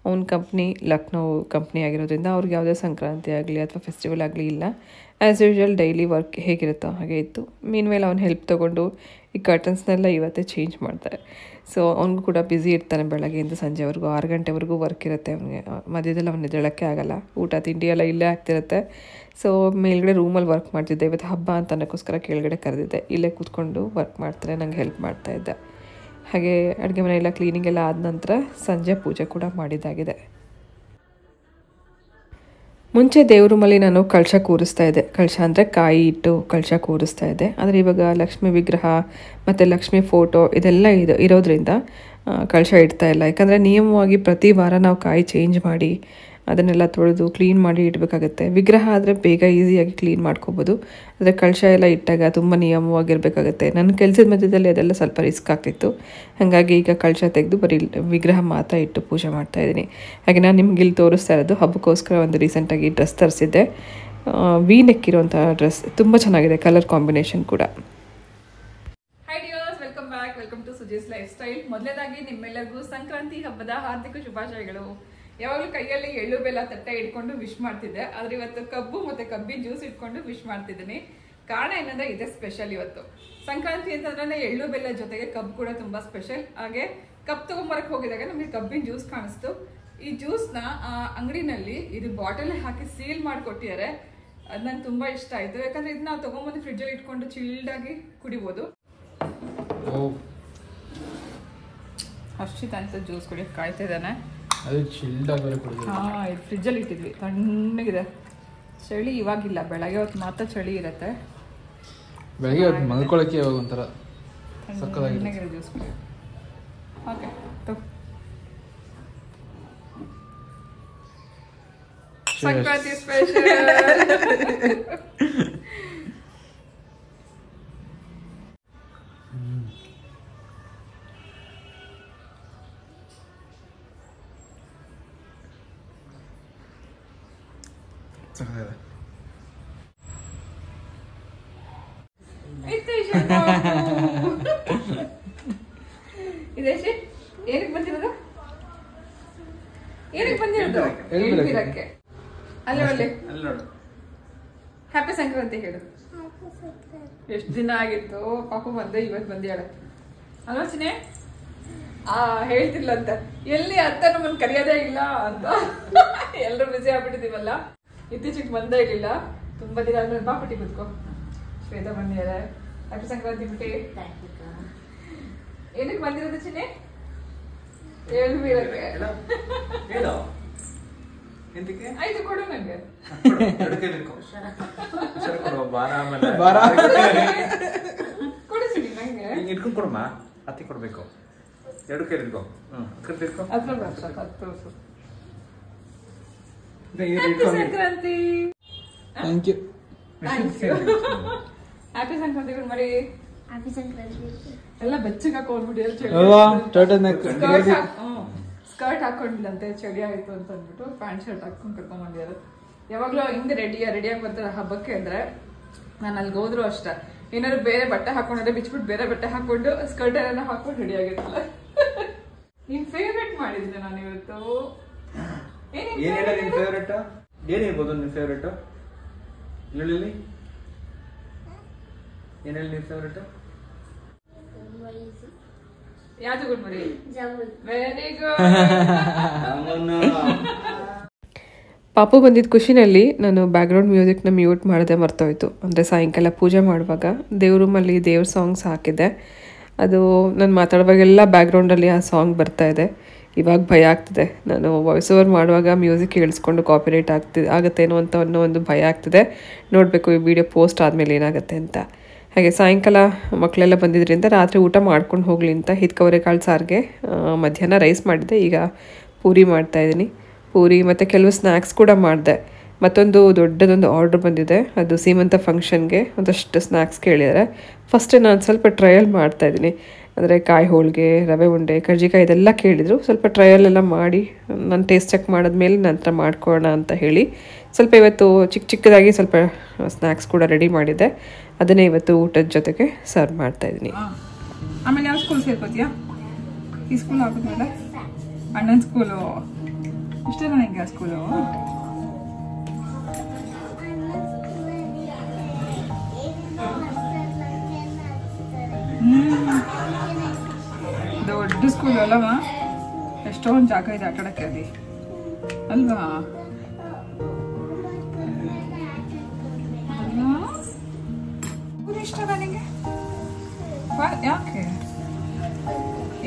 A: ಅವ್ನ ಕಂಪ್ನಿ ಲಕ್ನೋ ಕಂಪ್ನಿ ಆಗಿರೋದ್ರಿಂದ ಅವ್ರಿಗೆ ಯಾವುದೇ ಸಂಕ್ರಾಂತಿ ಆಗಲಿ ಅಥವಾ ಫೆಸ್ಟಿವಲ್ ಆಗಲಿ ಇಲ್ಲ. ಆ್ಯಸ್ ಯೂಶ್ವಲ್ ಡೈಲಿ ವರ್ಕ್ ಹೇಗಿರುತ್ತೋ ಹಾಗೆ ಇತ್ತು. ಮೀನ್ ಮೇಲೆ ಅವ್ನು ಹೆಲ್ಪ್ ತೊಗೊಂಡು ಈ ಕರ್ಟನ್ಸ್ನೆಲ್ಲ ಇವತ್ತೇ ಚೇಂಜ್ ಮಾಡ್ತಾರೆ. ಸೊ ಅವ್ನಿಗೂ ಕೂಡ ಬ್ಯುಸಿ ಇರ್ತಾನೆ. ಬೆಳಗ್ಗೆಯಿಂದ ಸಂಜೆವರೆಗೂ 6 ಗಂಟೆವರೆಗೂ ವರ್ಕ್ ಇರುತ್ತೆ ಅವನಿಗೆ. ಮಧ್ಯದಲ್ಲಿ ಅವನು ಎದ್ದೇಳೋಕ್ಕೆ ಆಗಲ್ಲ. ಊಟ ತಿಂಡಿ ಎಲ್ಲ ಇಲ್ಲೇ ಆಗ್ತಿರುತ್ತೆ. ಸೊ ಮೇಲ್ಗಡೆ ರೂಮಲ್ಲಿ ವರ್ಕ್ ಮಾಡ್ತಿದ್ದೆ. ಇವತ್ತು ಹಬ್ಬ ಅಂತ ಅನ್ನೋಕ್ಕೋಸ್ಕರ ಕೆಳಗಡೆ ಕರೆದಿದ್ದೆ. ಇಲ್ಲೇ ಕೂತ್ಕೊಂಡು ವರ್ಕ್ ಮಾಡ್ತಾರೆ, ನಂಗೆ ಹೆಲ್ಪ್ ಮಾಡ್ತಾಯಿದ್ದೆ. ಹಾಗೆ ಅಡುಗೆ ಮನೆಯೆಲ್ಲ ಕ್ಲೀನಿಂಗ್ ಎಲ್ಲ ಆದ ನಂತರ ಸಂಜೆ ಪೂಜೆ ಕೂಡ ಮಾಡಿದ್ದಾಗಿದೆ. ಮುಂಚೆ ದೇವ್ರ ರೂಮಲ್ಲಿ ನಾನು ಕಳಶ ಕೂರಿಸ್ತಾ ಇದ್ದೆ. ಕಳಶ ಅಂದರೆ ಕಾಯಿ ಇಟ್ಟು ಕಳಶ ಕೂರಿಸ್ತಾ ಇದ್ದೆ. ಆದರೆ ಇವಾಗ ಲಕ್ಷ್ಮಿ ವಿಗ್ರಹ ಮತ್ತು ಲಕ್ಷ್ಮಿ ಫೋಟೋ ಇದೆಲ್ಲ ಇರೋದ್ರಿಂದ ಕಳಶ ಇಡ್ತಾ ಇಲ್ಲ. ಯಾಕಂದರೆ ನಿಯಮವಾಗಿ ಪ್ರತಿ ವಾರ ನಾವು ಕಾಯಿ ಚೇಂಜ್ ಮಾಡಿ ಅದನ್ನೆಲ್ಲ ತೊಳೆದು ಕ್ಲೀನ್ ಮಾಡಿ ಇಡಬೇಕಾಗತ್ತೆ. ವಿಗ್ರಹ ಆದರೆ ಬೇಗ ಈಸಿಯಾಗಿ ಕ್ಲೀನ್ ಮಾಡ್ಕೋಬೋದು. ಆದರೆ ಕಳಶ ಎಲ್ಲ ಇಟ್ಟಾಗ ತುಂಬ ನಿಯಮವಾಗಿರಬೇಕಾಗತ್ತೆ. ನನ್ನ ಕೆಲಸದ ಮಧ್ಯದಲ್ಲಿ ಅದೆಲ್ಲ ಸ್ವಲ್ಪ ರಿಸ್ಕ್ ಆಗ್ತಿತ್ತು. ಹಾಗಾಗಿ ಈಗ ಕಳಶ ತೆಗೆದು ಬರೀ ವಿಗ್ರಹ ಮಾತ್ರ ಇಟ್ಟು ಪೂಜೆ ಮಾಡ್ತಾಯಿದ್ದೀನಿ. ಹಾಗೆ ನಾನು ನಿಮ್ಗೆ ಇಲ್ಲಿ ತೋರಿಸ್ತಾ ಇರೋದು ಹಬ್ಬಕ್ಕೋಸ್ಕರ ಒಂದು ರೀಸೆಂಟಾಗಿ ಡ್ರೆಸ್ ತರಿಸಿದ್ದೆ. ವಿ ನೆಕ್ ಇರೋಂಥ ಡ್ರೆಸ್ ತುಂಬ ಚೆನ್ನಾಗಿದೆ, ಕಲರ್ ಕಾಂಬಿನೇಷನ್ ಕೂಡ. Hi dears, welcome to Suji's lifestyle. ಮೊದಲನೇದಾಗಿ ನಿಮ್ಮೆಲ್ಲರಿಗೂ ಸಂಕ್ರಾಂತಿ ಹಬ್ಬದ ಹಾರ್ದಿಕ ಶುಭಾಶಯಗಳು. ಯಾವಾಗಲೂ ಕೈಯಲ್ಲಿ ಎಳ್ಳು ಬೆಲ್ಲ ತಟ್ಟೆ ಇಟ್ಕೊಂಡು ವಿಶ್ ಮಾಡ್ತಿದ್ದೆ, ಆದರೆ ಇವತ್ತು ಕಬ್ಬು ಮತ್ತು ಕಬ್ಬಿನ ಜ್ಯೂಸ್ ಇಟ್ಕೊಂಡು ವಿಶ್ ಮಾಡ್ತಿದ್ದೀನಿ. ಕಾರಣ ಏನಂದರೆ ಇದೇ ಸ್ಪೆಷಲ್. ಇವತ್ತು ಸಂಕ್ರಾಂತಿ ಅಂತಂದ್ರೆ ಎಳ್ಳು ಬೆಲ್ಲ ಜೊತೆಗೆ ಕಬ್ಬು ಕೂಡ ತುಂಬ ಸ್ಪೆಷಲ್. ಹಾಗೆ ಕಬ್ಬು ತೊಗೊಂಬರಕ್ಕೆ ಹೋಗಿದಾಗ ನಮಗೆ ಕಬ್ಬಿನ ಜ್ಯೂಸ್ ಕಾಣಿಸ್ತು. ಈ ಜ್ಯೂಸ್ನ ಅಂಗಡಿನಲ್ಲಿ ಇದು ಬಾಟಲ್ ಹಾಕಿ ಸೀಲ್ ಮಾಡಿಕೊಟ್ಟಿದ್ದಾರೆ. ಅದು ನಂಗೆ ತುಂಬ ಇಷ್ಟ ಆಯಿತು. ಯಾಕಂದರೆ ಇದನ್ನ ನಾವು ತೊಗೊಂಬಂದು ಫ್ರಿಡ್ಜಲ್ಲಿ ಇಟ್ಕೊಂಡು ಚಿಲ್ಡಾಗಿ ಕುಡಿಬೋದು. ಹರ್ಷಿತ್ ಅಂತ ಜ್ಯೂಸ್ ಕುಡಿಯೋಕೆ ಕಾಯ್ತಾ ಇದ್ದಾನೆ.
B: ಅದು ಚಿಲ್ಡಾಗಿ
A: ಇದು ಫ್ರಿಜ್ಜಲ್ಲಿ ಇಟ್ಟಿದ್ವಿ, ತಣ್ಣಗಿದೆ. ಚಳಿ ಇವಾಗಿಲ್ಲ, ಬೆಳಗ್ಗೆ ಹೊತ್ತು ಮಾತ್ರ ಚಳಿ ಇರುತ್ತೆ.
B: ಬೆಳಗ್ಗೆ ಹೊತ್ತು ಮಲ್ಕೊಳ್ಳೋಕ್ಕೆ ಇವಾಗ ಒಂಥರ
A: ತಣ್ಣಗಿದೆ ಜ್ಯೂಸ್ ಕುಡಿಯೋದು. Okay, Sankranti special. ಇದೇಶಿ ಏನಕ್ಕೆ ಬಂದಿರೋದು? ಏನಕ್ಕೆ ಬಂದಿರೋದು? ಹೇಳ್ಬಿರಕ್ಕೆ. ಅಲ್ಲೇ ಒಳ್ಳೆ ಹ್ಯಾಪಿ ಸಂಕ್ರಾಂತಿ ಹೇಳು. ಎಷ್ಟು ದಿನ ಆಗಿತ್ತು ಪಾಪು ಬಂದೆ, ಇವತ್ತು ಬಂದಿಯಾಳ ಆಲೋಚನೆ. ಹೇಳ್ತಿಲ್ಲ ಅಂತ, ಎಲ್ಲಿ ಅತ್ತ ನಮ್ಮನ್ನ ಕರೆಯೋದೇ ಇಲ್ಲ ಅಂತ ಎಲ್ಲರೂ ಬಿಸಿ ಆಗ್ಬಿಟ್ಟಿದೀವಲ್ಲ, ಇತ್ತೀಚೆಗೆ ಬಂದೇ ಇರ್ಲಿಲ್ಲ. ತುಂಬಾ ದಿನ ಆದ್ಮೇಲೆ ಬಾ ಪುಟ್ಟಿ ಕೂತ್ಕೋ. ಶ್ವೇತಾ ಬಂದಿದ್ದಾರೆ. ಹ್ಯಾಪಿ ಸಂಕ್ರಾಂತಿ ಪುಟ್ಟಿ. ಏನಕ್ಕೆ ಬಂದಿರೋದು ಚಿನ್ನೆ? ಹೇಳ್ಬೀರಕ್ಕೆ. ಆಯ್ತು ಕೊಡು ನಂಗೆ. ಕೊಡು ಚಿನ್ನಿ ನಂಗೆ.
C: ಇಟ್ಕೊಂಡು ಕೊಡಮ್ಮ, ಅತ್ತಿ ಕೊಡ್ಬೇಕು. ಎರಡು ಕೈ ಇಟ್ಕೊ.
A: Sankranti.
B: Thank you.
A: Happy Sankranti ಮಾಡಿ.
D: ಹ್ಯಾಪಿ ಸಂಕ್ರಾಂತಿ.
A: ಎಲ್ಲ ಬೆಚ್ಚಗೆ ಹಾಕೊಂಡ್ಬಿಡಿ. ಸ್ಕರ್ಟ್ ಹಾಕೊಂಡಿಲ್ಲಂತೆ, ಚಳಿ ಆಯ್ತು ಅಂತ ಅಂದ್ಬಿಟ್ಟು ಪ್ಯಾಂಟ್ ಶರ್ಟ್ ಹಾಕೊಂಡು ಕರ್ಕೊಂಡ್ ಬಂದಿದ್ದಾರೆ. ಯಾವಾಗ್ಲೂ ಹಿಂದೆ ರೆಡಿಯಾಗಿ ಬರ್ತಾರೆ ಹಬ್ಬಕ್ಕೆ ಅಂದ್ರೆ. ನಾನು ಅಲ್ಲಿಗೆ ಹೋದ್ರು ಅಷ್ಟ, ಏನಾದ್ರು ಬೇರೆ ಬಟ್ಟೆ ಹಾಕೊಂಡ್ರೆ ಬಿಚ್ಬಿಟ್ಟು ಬೇರೆ ಬಟ್ಟೆ ಹಾಕೊಂಡು ಸ್ಕರ್ಟ್ ಎಲ್ಲ ಹಾಕೊಂಡು ರೆಡಿ ಆಗಿರ್ತಲ್ಲ. ನಿನ್ ಫೇವ್ರೇಟ್ ಮಾಡಿದ್ರೆ ನಾನು ಇವತ್ತು.
C: ನಿನ್ ಫೇವ್ರೇಟ್ ಏನಿರ್ಬೋದು? ನಿನ್ ಫೇವ್ರೇಟ್ ಹೇಳಿ. ಏನ್ ಹೇಳಿ ನಿನ್ ಫೇವ್ರೇಟ್?
A: ಯಾವ್ದು ಗುಡ್ಮರಿ? Very good.
E: ಪಾಪು ಬಂದಿದ್ದ ಖುಷಿನಲ್ಲಿ ನಾನು ಬ್ಯಾಕ್ಗ್ರೌಂಡ್ ಮ್ಯೂಸಿಕ್ನ ಮ್ಯೂಟ್ ಮಾಡದೆ ಮರ್ತೋಯ್ತು. ಅಂದರೆ ಸಾಯಂಕಾಲ ಪೂಜೆ ಮಾಡುವಾಗ ದೇವ್ರ ರೂಮಲ್ಲಿ ದೇವ್ರ ಸಾಂಗ್ಸ್ ಹಾಕಿದ್ದೆ. ಅದು ನಾನು ಮಾತಾಡುವಾಗೆಲ್ಲ ಬ್ಯಾಕ್ಗ್ರೌಂಡಲ್ಲಿ ಆ ಸಾಂಗ್ ಬರ್ತಾಯಿದೆ. ಇವಾಗ ಭಯ ಆಗ್ತಿದೆ, ನಾನು ವಾಯ್ಸ್ ಓವರ್ ಮಾಡುವಾಗ ಮ್ಯೂಸಿಕ್ ಕೇಳಿಸ್ಕೊಂಡು ಕಾಪಿರೈಟ್ ಆಗುತ್ತೇನೋ ಅಂತ ಅನ್ನೋ ಒಂದು ಭಯ ಆಗ್ತಿದೆ. ನೋಡಬೇಕು ಈ ವಿಡಿಯೋ ಪೋಸ್ಟ್ ಆದಮೇಲೆ ಏನಾಗುತ್ತೆ ಅಂತ. ಹಾಗೆ ಸಾಯಂಕಾಲ ಮಕ್ಕಳೆಲ್ಲ ಬಂದಿದ್ದರಿಂದ ರಾತ್ರಿ ಊಟ ಮಾಡ್ಕೊಂಡು ಹೋಗಲಿ ಅಂತ ಹಿತ್ಕವರೆಕಾಳು ಸಾರಿಗೆ ಮಧ್ಯಾಹ್ನ ರೈಸ್ ಮಾಡಿದ್ದೆ. ಈಗ ಪೂರಿ ಮಾಡ್ತಾಯಿದ್ದೀನಿ. ಪೂರಿ ಮತ್ತು ಕೆಲವು ಸ್ನ್ಯಾಕ್ಸ್ ಕೂಡ ಮಾಡಿದೆ. ಮತ್ತೊಂದು ದೊಡ್ಡದೊಂದು ಆರ್ಡ್ರ್ ಬಂದಿದೆ, ಅದು ಸೀಮಂತ ಫಂಕ್ಷನ್ಗೆ ಒಂದಷ್ಟು ಸ್ನ್ಯಾಕ್ಸ್ ಕೇಳಿದ್ದಾರೆ. ಫಸ್ಟೇ ನಾನು ಸ್ವಲ್ಪ ಟ್ರಯಲ್ ಮಾಡ್ತಾಯಿದ್ದೀನಿ. ಅಂದರೆ ಕಾಯಿ ಹೋಳಿಗೆ, ರವೆ ಉಂಡೆ, ಕರ್ಜಿಕಾಯಿ ಇದೆಲ್ಲ ಕೇಳಿದರು. ಸ್ವಲ್ಪ ಟ್ರಯಲೆಲ್ಲ ಮಾಡಿ ನಾನು ಟೇಸ್ಟ್ ಚೆಕ್ ಮಾಡಿದ್ಮೇಲೆ ನಂತರ ಮಾಡ್ಕೊಳ್ಳೋಣ ಅಂತ ಹೇಳಿ ಸ್ವಲ್ಪ ಇವತ್ತು ಚಿಕ್ಕದಾಗಿ ಸ್ವಲ್ಪ ಸ್ನ್ಯಾಕ್ಸ್ ಕೂಡ ರೆಡಿ ಮಾಡಿದ್ದೆ. ಅದನ್ನೇ ಇವತ್ತು ಊಟದ ಜೊತೆಗೆ ಸರ್ವ್ ಮಾಡ್ತಾಯಿದ್ದೀನಿ.
A: ಆಮೇಲೆ ಯಾವ ಸ್ಕೂಲ್ ಸೇರ್ಕೋತೀಯಾ? ಈ ಸ್ಕೂಲ್ ಆಗೋದ್ಮೇಲೆ ಅಣ್ಣನ ಸ್ಕೂಲು ಇಷ್ಟೇನ ನಿಂಗೆ? ಆ ಸ್ಕೂಲು ದೊಡ್ಡ ಸ್ಕೂಲ್ ಅಲ್ಲವಾ? ಎಷ್ಟೊಂದು ಜಾಗ ಇದೆ ಆಟಾಡಕ್ಕೆ ಅಲ್ಲಿ ಅಲ್ವಾ? ಪೂರಿ ಇಷ್ಟನಾ ನಿಂಗೆ? ಯಾಕೆ?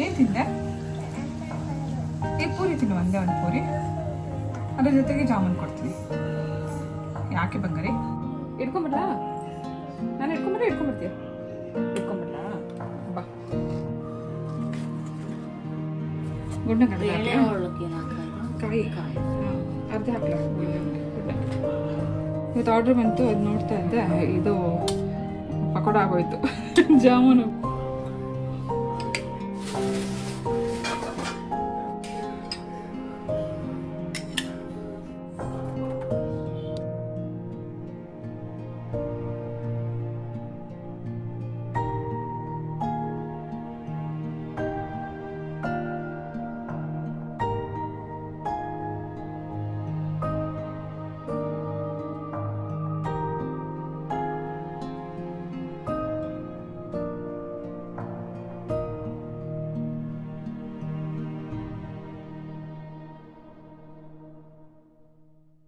A: ಏನ್ ತಿಂದೆ? ಈ ಪೂರಿ ತಿನ್ನು, ಒಂದೇ ಒಂದು ಪೂರಿ, ಅದ್ರ ಜೊತೆಗೆ ಜಾಮೂನ್ ಕೊಡ್ತೀನಿ. ಯಾಕೆ ಬಂಗಾರಿ? ಇಟ್ಕೊಂಬಿಡ್ಲಾ? ನಾನು ಇಟ್ಕೊಂಬರ್ತೀಯ? ಇಟ್ಕೊಂಬಿಡ್ಲಾ? ಬಾ. ಗುಡ್ಡ ಕಾಯಿ ಅರ್ಧ ಹಾಕ್ಲ. ಇವತ್ತು ಆರ್ಡ್ರ್ ಬಂತು, ಅದು ನೋಡ್ತಾ ಇದ್ದೆ. ಇದು ಪಕೋಡ ಆಗೋಯ್ತು. ಜಾಮೂನು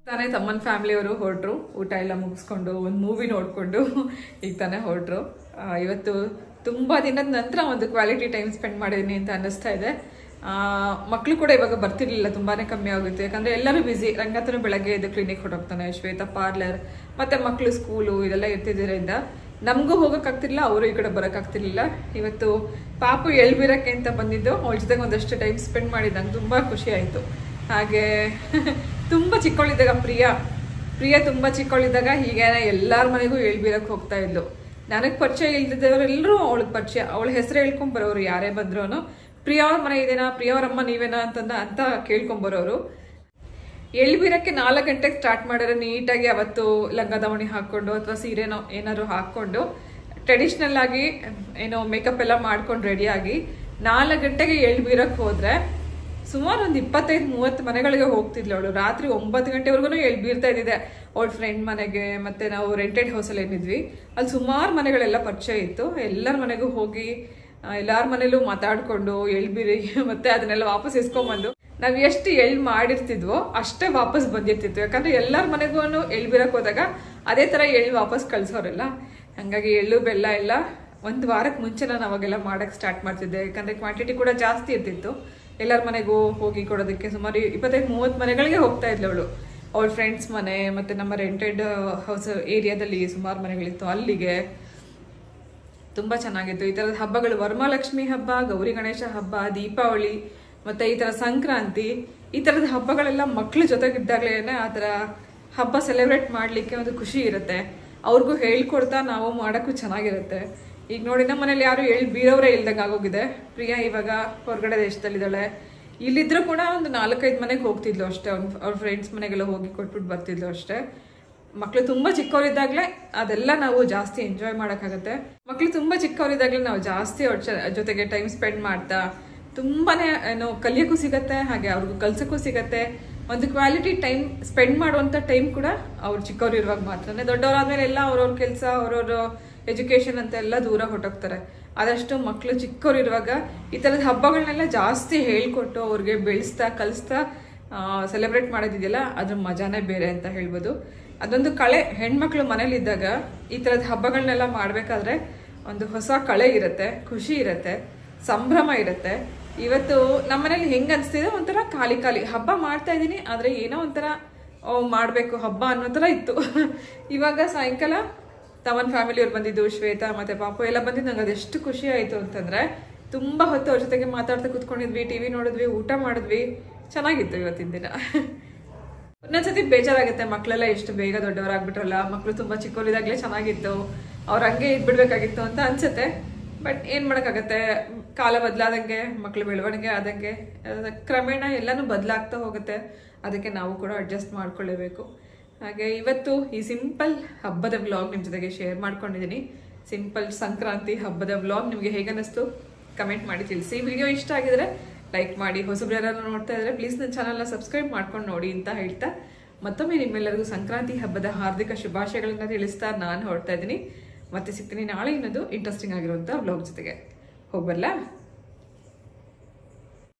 A: ತಾನೇ ತಮ್ಮನ ಫ್ಯಾಮಿಲಿಯವರು ಹೊರಟ್ರು. ಊಟ ಎಲ್ಲ ಮುಗಿಸ್ಕೊಂಡು ಒಂದು ಮೂವಿ ನೋಡಿಕೊಂಡು ಈಗ ತಾನೇ ಹೊರಟ್ರು. ಇವತ್ತು ತುಂಬ ದಿನದ ನಂತರ ಒಂದು ಕ್ವಾಲಿಟಿ ಟೈಮ್ ಸ್ಪೆಂಡ್ ಮಾಡಿದ್ದೀನಿ ಅಂತ ಅನ್ನಿಸ್ತಾ ಇದೆ. ಮಕ್ಕಳು ಕೂಡ ಇವಾಗ ಬರ್ತಿರ್ಲಿಲ್ಲ, ತುಂಬಾ ಕಮ್ಮಿ ಆಗುತ್ತೆ. ಯಾಕಂದರೆ ಎಲ್ಲರೂ ಬ್ಯುಸಿ. ರಂಗತನು ಬೆಳಗ್ಗೆ ಇದು ಕ್ಲಿನಿಕ್ ಹೊರಟೋಗ್ತಾನೆ, ಶ್ವೇತಾ ಪಾರ್ಲರ್, ಮತ್ತು ಮಕ್ಕಳು ಸ್ಕೂಲು ಇದೆಲ್ಲ ಇರ್ತಿದ್ದರಿಂದ ನಮಗೂ ಹೋಗೋಕ್ಕಾಗ್ತಿರ್ಲಿಲ್ಲ, ಅವರು ಈ ಕಡೆ ಬರೋಕ್ಕಾಗ್ತಿರ್ಲಿಲ್ಲ. ಇವತ್ತು ಪಾಪು ಎಳ್ಬಿರಕ್ಕೆ ಅಂತ ಬಂದಿದ್ದು, ಅವಳ ಜೊತೆಗೆ ಒಂದಷ್ಟು ಟೈಮ್ ಸ್ಪೆಂಡ್ ಮಾಡಿದ್ದು ನಂಗೆ ತುಂಬ ಖುಷಿ ಆಯಿತು.
E: ಹಾಗೆ ತುಂಬ ಚಿಕ್ಕವಳಿದ್ದಾಗ ಪ್ರಿಯಾ ತುಂಬ ಚಿಕ್ಕವಳಿದ್ದಾಗ ಹೀಗೆ ಎಲ್ಲರ ಮನೆಗೂ ಹೇಳ್ಬೀರಕ್ಕೆ ಹೋಗ್ತಾ ಇದ್ಲು. ನನಗೆ ಪರಿಚಯ ಇಲ್ದಿದ್ದವರೆಲ್ಲರೂ ಅವಳಿಗೆ ಪರಿಚಯ, ಅವಳ ಹೆಸರು ಹೇಳ್ಕೊಂಬರೋರು ಯಾರೇ ಬಂದ್ರೂ. ಪ್ರಿಯಾ ಅವ್ರ ಮನೆ ಇದೇನಾ, ಪ್ರಿಯಾ ಅವ್ರ ಅಮ್ಮ ನೀವೇನಾ ಅಂತ ಕೇಳ್ಕೊಂಬರೋರು. ಎಳ್ಬೀರಕ್ಕೆ 4 ಗಂಟೆಗೆ ಸ್ಟಾರ್ಟ್ ಮಾಡಿದ್ರೆ ನೀಟಾಗಿ ಅವತ್ತು ಲಂಗ ದಾವಣಿ ಹಾಕ್ಕೊಂಡು ಅಥವಾ ಸೀರೆನೋ ಏನಾದ್ರು ಹಾಕ್ಕೊಂಡು ಟ್ರೆಡಿಷ್ನಲ್ ಆಗಿ ಏನೋ ಮೇಕಪ್ ಎಲ್ಲ ಮಾಡ್ಕೊಂಡು ರೆಡಿಯಾಗಿ 4 ಗಂಟೆಗೆ ಎಳ್ಬೀರಕ್ಕೆ ಹೋದ್ರೆ ಸುಮಾರು ಒಂದು 25-30 ಮನೆಗಳಿಗೆ ಹೋಗ್ತಿದ್ಲು ಅವಳು. ರಾತ್ರಿ 9 ಗಂಟೆವರೆಗೂ ಎಳ್ಬೀರ್ತಾ ಇದ್ದಿದೆ ಅವಳ ಫ್ರೆಂಡ್ ಮನೆಗೆ. ಮತ್ತೆ ನಾವು ರೆಂಟೆಡ್ ಹೌಸಲ್ಲಿ ಏನಿದ್ವಿ ಅಲ್ಲಿ ಸುಮಾರು ಮನೆಗಳೆಲ್ಲ ಪರಿಚಯ ಇತ್ತು. ಎಲ್ಲರ ಮನೆಗೂ ಹೋಗಿ ಎಲ್ಲಾರ ಮನೇಲೂ ಮಾತಾಡ್ಕೊಂಡು ಎಳ್ಬೀರಿ ಮತ್ತೆ ಅದನ್ನೆಲ್ಲ ವಾಪಸ್ ಇಸ್ಕೊಂಡ್ಬಂದು ನಾವ್ ಎಷ್ಟು ಎಳ್ ಮಾಡಿರ್ತಿದ್ವೋ ಅಷ್ಟೇ ವಾಪಸ್ ಬಂದಿರ್ತಿದ್ವು. ಯಾಕಂದ್ರೆ ಎಲ್ಲರ ಮನೆಗೂ ಎಳ್ಬೀರಕ್ ಹೋದಾಗ ಅದೇ ತರ ಎಳ್ಳು ವಾಪಸ್ ಕಳ್ಸೋರಲ್ಲ. ಹಂಗಾಗಿ ಎಳ್ಳು ಬೆಲ್ಲ ಎಲ್ಲ 1 ವಾರಕ್ಕೆ ಮುಂಚೆ ನಾನು ಅವಾಗೆಲ್ಲ ಮಾಡಕ್ ಸ್ಟಾರ್ಟ್ ಮಾಡ್ತಿದ್ದೆ. ಯಾಕಂದ್ರೆ ಕ್ವಾಂಟಿಟಿ ಕೂಡ ಜಾಸ್ತಿ ಇರ್ತಿತ್ತು. ಎಲ್ಲರ ಮನೆಗೂ ಹೋಗಿ ಕೊಡೋದಕ್ಕೆ ಸುಮಾರು 25-30 ಮನೆಗಳಿಗೆ ಹೋಗ್ತಾ ಇದ್ಲು ಅವಳು. ಅವಳ ಫ್ರೆಂಡ್ಸ್ ಮನೆ ಮತ್ತೆ ನಮ್ಮ ರೆಂಟೆಡ್ ಹೌಸ್ ಏರಿಯಾದಲ್ಲಿ ಸುಮಾರು ಮನೆಗಳಿತ್ತು, ಅಲ್ಲಿಗೆ. ತುಂಬಾ ಚೆನ್ನಾಗಿತ್ತು. ಈ ತರದ ಹಬ್ಬಗಳು, ವರಮಹಾಲಕ್ಷ್ಮಿ ಹಬ್ಬ, ಗೌರಿ ಗಣೇಶ ಹಬ್ಬ, ದೀಪಾವಳಿ ಮತ್ತೆ ಈ ತರ ಸಂಕ್ರಾಂತಿ, ಈ ತರದ ಹಬ್ಬಗಳೆಲ್ಲ ಮಕ್ಳ ಜೊತೆಗಿದ್ದಾಗಲೇ ಆ ತರ ಹಬ್ಬ ಸೆಲೆಬ್ರೇಟ್ ಮಾಡ್ಲಿಕ್ಕೆ ಒಂದು ಖುಷಿ ಇರುತ್ತೆ. ಅವ್ರಿಗೂ ಹೇಳ್ಕೊಡ್ತಾ ನಾವು ಮಾಡೋಕ್ಕೂ ಚೆನ್ನಾಗಿರುತ್ತೆ. ಈಗ ನೋಡಿ ನಮ್ಮ ಮನೇಲಿ ಯಾರು ಬೀರವರೇ ಇಲ್ದಂಗೆ ಆಗೋಗಿದೆ. ಪ್ರಿಯಾ ಇವಾಗ ಹೊರಗಡೆ ದೇಶದಲ್ಲಿದ್ದಾಳೆ. ಇಲ್ಲಿದ್ರು ಕೂಡ ಒಂದು 4-5 ಮನೆಗೆ ಹೋಗ್ತಿದ್ಲು ಅಷ್ಟೇ. ಅವ್ರ ಫ್ರೆಂಡ್ಸ್ ಮನೆಗೆಲ್ಲ ಹೋಗಿ ಕೊಟ್ಬಿಟ್ಟು ಬರ್ತಿದ್ಲು ಅಷ್ಟೇ. ಮಕ್ಳು ತುಂಬಾ ಚಿಕ್ಕವರಿದ್ದಾಗಲೇ ಅದೆಲ್ಲ ನಾವು ಜಾಸ್ತಿ ಎಂಜಾಯ್ ಮಾಡೋಕ್ಕಾಗತ್ತೆ. ಮಕ್ಳು ತುಂಬಾ ಚಿಕ್ಕವರಿದ್ದಾಗಲೇ ನಾವು ಜಾಸ್ತಿ ಅವ್ರ ಜೊತೆಗೆ ಟೈಮ್ ಸ್ಪೆಂಡ್ ಮಾಡ್ತಾ ತುಂಬಾನೇ ಏನೋ ಕಲಿಯೋಕ್ಕೂ ಸಿಗತ್ತೆ, ಹಾಗೆ ಅವ್ರಿಗೂ ಕಲ್ಸಕ್ಕೂ ಸಿಗತ್ತೆ. ಒಂದು ಕ್ವಾಲಿಟಿ ಟೈಮ್ ಸ್ಪೆಂಡ್ ಮಾಡುವಂತ ಟೈಮ್ ಕೂಡ ಅವ್ರು ಚಿಕ್ಕವ್ರು ಇರುವಾಗ ಮಾತ್ರನೇ. ದೊಡ್ಡವರಾದ್ಮೇಲೆ ಎಲ್ಲ ಅವ್ರವ್ರ ಕೆಲಸ, ಅವ್ರವ್ರ ಎಜುಕೇಶನ್ ಅಂತ ಎಲ್ಲ ದೂರ ಹೊಟ್ಟೋಗ್ತಾರೆ. ಆದಷ್ಟು ಮಕ್ಕಳು ಚಿಕ್ಕವ್ರು ಇರುವಾಗ ಈ ತರದ ಹಬ್ಬಗಳನ್ನೆಲ್ಲ ಜಾಸ್ತಿ ಹೇಳ್ಕೊಟ್ಟು ಅವ್ರಿಗೆ ಬೆಳೆಸ್ತಾ ಕಲಿಸ್ತಾ ಸೆಲೆಬ್ರೇಟ್ ಮಾಡೋದಿದೆಯಲ್ಲ, ಅದ್ರ ಮಜಾನೇ ಬೇರೆ ಅಂತ ಹೇಳ್ಬೋದು. ಅದೊಂದು ಕಳೆ. ಹೆಣ್ಮಕ್ಳು ಮನೇಲಿದ್ದಾಗ ಈ ತರದ ಹಬ್ಬಗಳನ್ನೆಲ್ಲ ಮಾಡ್ಬೇಕಾದ್ರೆ ಒಂದು ಹೊಸ ಕಳೆ ಇರುತ್ತೆ, ಖುಷಿ ಇರುತ್ತೆ, ಸಂಭ್ರಮ ಇರುತ್ತೆ. ಇವತ್ತು ನಮ್ಮನೇಲಿ ಹೆಂಗ್ ಅನ್ಸ್ತಿದೆ, ಒಂಥರ ಖಾಲಿ ಹಬ್ಬ ಮಾಡ್ತಾ ಇದೀನಿ ಆದ್ರೆ ಏನೋ ಒಂಥರ ಮಾಡ್ಬೇಕು ಹಬ್ಬ ಅನ್ನೋ ತರ ಇತ್ತು. ಇವಾಗ ಸಾಯಂಕಾಲ ತಮ್ಮನ್ ಫ್ಯಾಮಿಲಿಯವ್ರು ಬಂದಿದ್ದು, ಶ್ವೇತಾ ಮತ್ತೆ ಪಾಪು ಎಲ್ಲ ಬಂದಿದ್ದು. ನಂಗೆ ಅದೆಷ್ಟು ಖುಷಿ ಆಯ್ತು ಅಂತಂದ್ರೆ ತುಂಬಾ ಹೊತ್ತು ಅವ್ರ ಜೊತೆಗೆ ಮಾತಾಡ್ತಾ ಕುತ್ಕೊಂಡಿದ್ವಿ, ಟಿವಿ ನೋಡಿದ್ವಿ, ಊಟ ಮಾಡಿದ್ವಿ. ಚೆನ್ನಾಗಿತ್ತು ಇವತ್ತಿನ ದಿನ. ಒಂದೊಂದ್ಸತಿ ಬೇಜಾರಾಗುತ್ತೆ, ಮಕ್ಳೆಲ್ಲ ಎಷ್ಟು ಬೇಗ ದೊಡ್ಡವರಾಗ್ಬಿಟ್ರಲ್ಲ, ಮಕ್ಳು ತುಂಬಾ ಚಿಕ್ಕವರಿದಾಗ್ಲೇ ಚೆನ್ನಾಗಿತ್ತು, ಅವ್ರ ಹಂಗೆ ಇದ್ಬಿಡ್ಬೇಕಾಗಿತ್ತು ಅಂತ ಅನ್ಸುತ್ತೆ. ಬಟ್ ಏನ್ ಮಾಡಕ್ಕಾಗತ್ತೆ, ಕಾಲ ಬದಲಾದಂಗೆ ಮಕ್ಳ ಬೆಳವಣಿಗೆ ಆದಂಗೆ ಕ್ರಮೇಣ ಎಲ್ಲಾನು ಬದಲಾಗ್ತಾ ಹೋಗುತ್ತೆ. ಅದಕ್ಕೆ ನಾವು ಕೂಡ ಅಡ್ಜಸ್ಟ್ ಮಾಡ್ಕೊಳ್ಳೇಬೇಕು. ಹಾಗೆ ಇವತ್ತು ಈ ಸಿಂಪಲ್ ಹಬ್ಬದ ವ್ಲಾಗ್ ನಿಮ್ಮ ಜೊತೆಗೆ ಶೇರ್ ಮಾಡ್ಕೊಂಡಿದ್ದೀನಿ. ಸಿಂಪಲ್ ಸಂಕ್ರಾಂತಿ ಹಬ್ಬದ ವ್ಲಾಗ್ ನಿಮಗೆ ಹೇಗನ್ನಿಸ್ತು ಕಮೆಂಟ್ ಮಾಡಿ ತಿಳಿಸಿ. ವಿಡಿಯೋ ಇಷ್ಟ ಆಗಿದ್ರೆ ಲೈಕ್ ಮಾಡಿ. ಹೊಸಬ್ರು ಯಾರು ನೋಡ್ತಾ ಇದ್ರೆ ಪ್ಲೀಸ್ ನನ್ನ ಚಾನಲ್ನ ಸಬ್ಸ್ಕ್ರೈಬ್ ಮಾಡ್ಕೊಂಡು ನೋಡಿ ಅಂತ ಹೇಳ್ತಾ ಮತ್ತೊಮ್ಮೆ ನಿಮ್ಮೆಲ್ಲರಿಗೂ ಸಂಕ್ರಾಂತಿ ಹಬ್ಬದ ಹಾರ್ದಿಕ ಶುಭಾಶಯಗಳನ್ನ ತಿಳಿಸ್ತಾ ನಾನು ಹೊರಡ್ತಾ ಇದ್ದೀನಿ. ಮತ್ತೆ ಸಿಗ್ತೀನಿ ನಾಳೆ ಇನ್ನೊಂದು ಇಂಟ್ರೆಸ್ಟಿಂಗ್ ಆಗಿರುವಂಥ ವ್ಲಾಗ್ ಜೊತೆಗೆ. ಹೋಗ್ಬರ್ಲಾ?